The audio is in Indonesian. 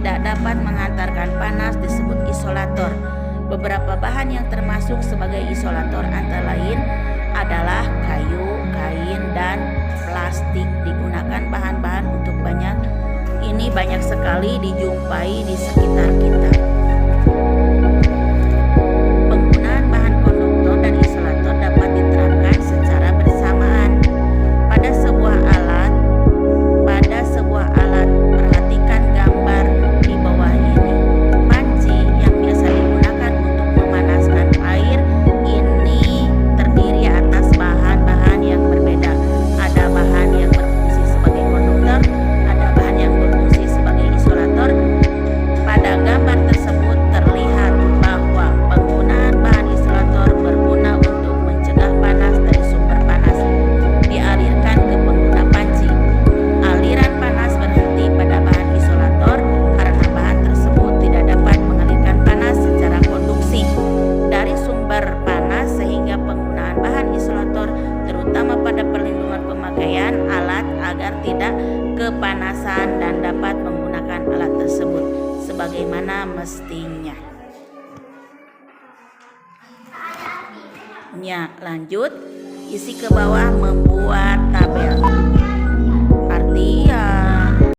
tidak dapat mengantarkan panas disebut isolator. Beberapa bahan yang termasuk sebagai isolator antara lain adalah kayu, kain, dan plastik. Digunakan bahan-bahan untuk banyak sekali dijumpai di sekitar kita. Penggunaan bahan konduktor dan isolator dapat diterapkan secara bersamaan pada sebuah alat. Perhatikan gambar di bawah ini. Panci yang biasa digunakan untuk memanaskan air ini terdiri atas bahan-bahan yang berbeda. Ada bahan yang berfungsi sebagai konduktor, ada bahan yang berfungsi sebagai isolator. Pada gambar tersebut terlihat bahwa penggunaan bahan isolator berguna untuk mencegah panas dari sumber panas dialirkan ke pengguna panci. Aliran panas berhenti pada bahan isolator karena bahan tersebut tidak dapat mengalirkan panas secara konduksi dari sumber panas, sehingga penggunaan bahan isolator terutama pada perlindungan pemakaian alat agar tidak kepanasan dan dapat menggunakan alat tersebut sebagaimana mestinya. Lanjut, isi ke bawah membuat tabel. Arti